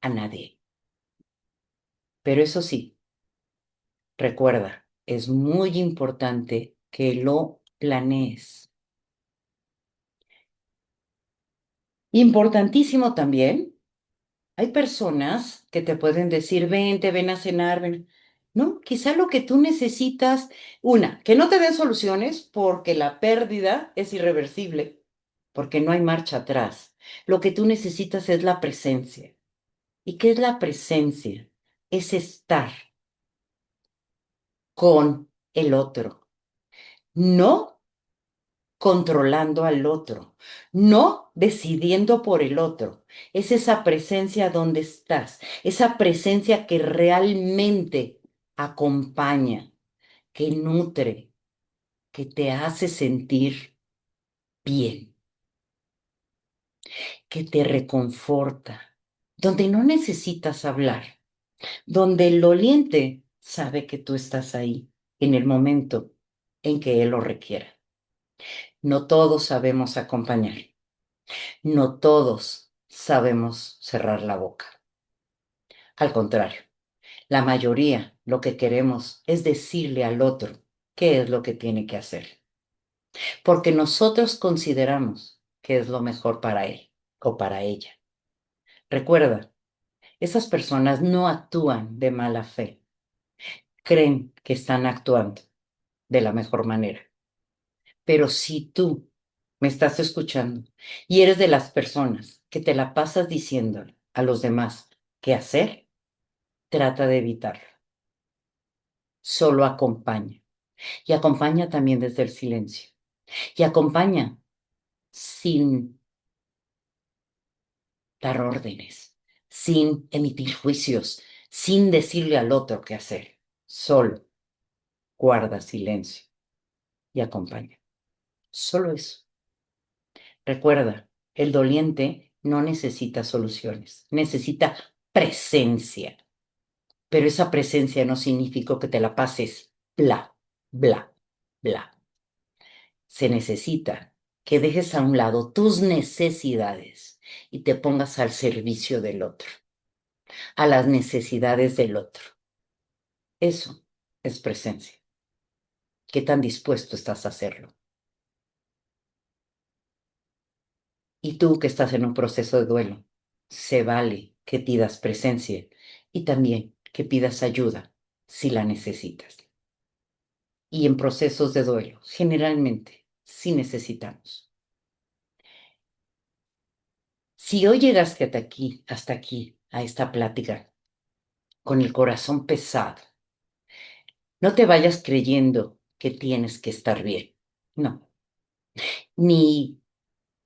A nadie. Pero eso sí, recuerda, es muy importante que lo planees. Importantísimo también, hay personas que te pueden decir, vente, ven a cenar, ven. No, quizá lo que tú necesitas, una, que no te den soluciones porque la pérdida es irreversible, porque no hay marcha atrás. Lo que tú necesitas es la presencia. ¿Y qué es la presencia? Es estar con el otro, no controlando al otro, no decidiendo por el otro. Es esa presencia donde estás, esa presencia que realmente acompaña, que nutre, que te hace sentir bien, que te reconforta, donde no necesitas hablar, donde el doliente sabe que tú estás ahí en el momento en que él lo requiera. No todos sabemos acompañar. No todos sabemos cerrar la boca. Al contrario, la mayoría lo que queremos es decirle al otro qué es lo que tiene que hacer, porque nosotros consideramos que es lo mejor para él o para ella. Recuerda, esas personas no actúan de mala fe, creen que están actuando de la mejor manera. Pero si tú me estás escuchando y eres de las personas que te la pasas diciendo a los demás qué hacer, trata de evitarlo. Solo acompaña. Y acompaña también desde el silencio. Y acompaña sin dar órdenes, sin emitir juicios, sin decirle al otro qué hacer. Solo guarda silencio y acompaña. Solo eso. Recuerda, el doliente no necesita soluciones, necesita presencia. Pero esa presencia no significa que te la pases bla, bla, bla. Se necesita que dejes a un lado tus necesidades y te pongas al servicio del otro, a las necesidades del otro. Eso es presencia. ¿Qué tan dispuesto estás a hacerlo? Y tú que estás en un proceso de duelo, se vale que pidas presencia y también que pidas ayuda si la necesitas. Y en procesos de duelo, generalmente, sí necesitamos. Si hoy llegaste hasta aquí, a esta plática, con el corazón pesado, no te vayas creyendo que tienes que estar bien. No, ni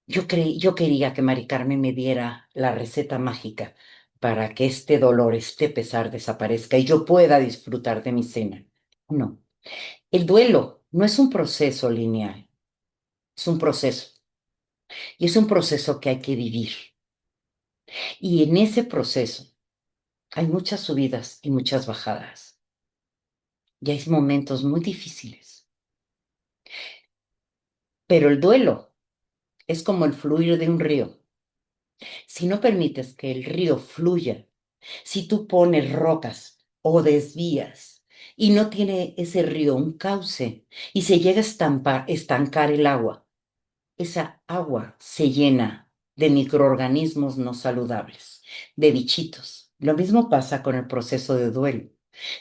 yo quería que Mari Carmen me diera la receta mágica para que este dolor, este pesar desaparezca y yo pueda disfrutar de mi cena. No, el duelo no es un proceso lineal, es un proceso. Y es un proceso que hay que vivir. Y en ese proceso hay muchas subidas y muchas bajadas. Y hay momentos muy difíciles. Pero el duelo es como el fluir de un río. Si no permites que el río fluya, si tú pones rocas o desvías y no tiene ese río un cauce y se llega a estancar el agua, esa agua se llena de microorganismos no saludables, de bichitos. Lo mismo pasa con el proceso de duelo.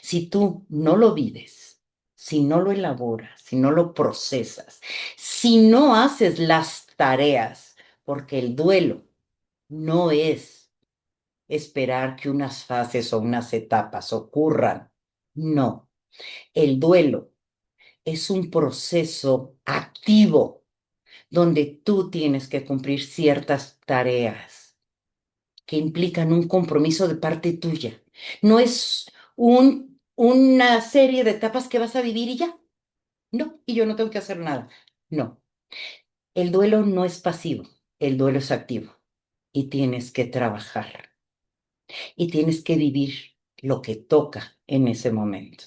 Si tú no lo vives, si no lo elaboras, si no lo procesas, si no haces las tareas, porque el duelo no es esperar que unas fases o unas etapas ocurran. No, el duelo es un proceso activo donde tú tienes que cumplir ciertas tareas que implican un compromiso de parte tuya. No es un una serie de etapas que vas a vivir y ya. No, y yo no tengo que hacer nada. No, el duelo no es pasivo, el duelo es activo y tienes que trabajar y tienes que vivir lo que toca en ese momento.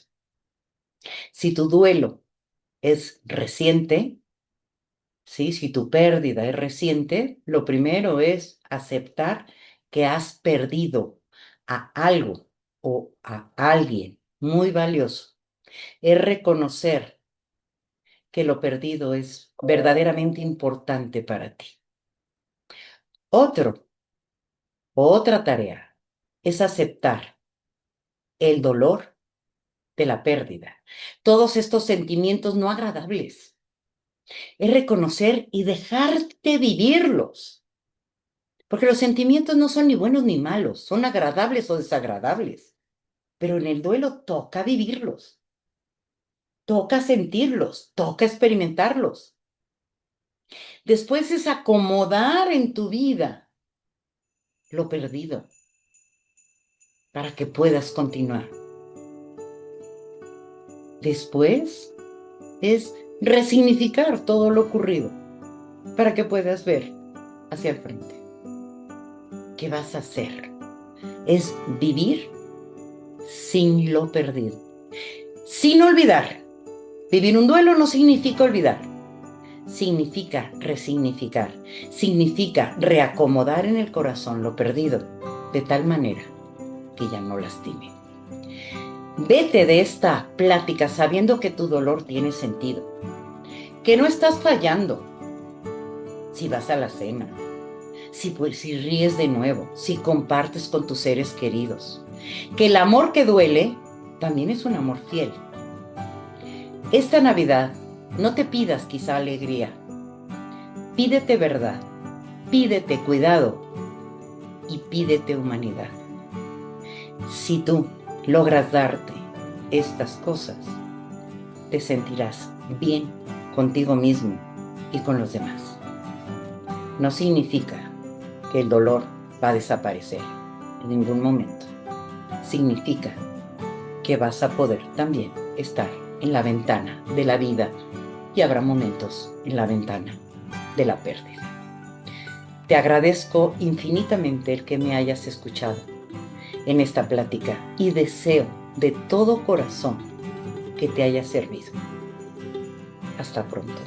Si tu duelo es reciente, ¿sí? Si tu pérdida es reciente, lo primero es aceptar que has perdido a algo o a alguien muy valioso. Es reconocer que lo perdido es verdaderamente importante para ti. Otra tarea es aceptar el dolor de la pérdida, todos estos sentimientos no agradables. Es reconocer y dejarte vivirlos. Porque los sentimientos no son ni buenos ni malos, son agradables o desagradables. Pero en el duelo toca vivirlos, toca sentirlos, toca experimentarlos. Después es acomodar en tu vida lo perdido para que puedas continuar. Después es resignificar todo lo ocurrido para que puedas ver hacia el frente. ¿Qué vas a hacer? Es vivir sin lo perdido, sin olvidar. Vivir un duelo no significa olvidar, significa resignificar, significa reacomodar en el corazón lo perdido, de tal manera que ya no lastime. Vete de esta plática sabiendo que tu dolor tiene sentido, que no estás fallando si vas a la cena, si ríes de nuevo, si compartes con tus seres queridos, que el amor que duele también es un amor fiel. Esta Navidad no te pidas quizá alegría, pídete verdad, pídete cuidado y pídete humanidad. Si tú logras darte estas cosas, te sentirás bien contigo mismo y con los demás. No significa que el dolor va a desaparecer en ningún momento. Significa que vas a poder también estar en la ventana de la vida y habrá momentos en la ventana de la pérdida. Te agradezco infinitamente el que me hayas escuchado en esta plática y deseo de todo corazón que te haya servido. Hasta pronto.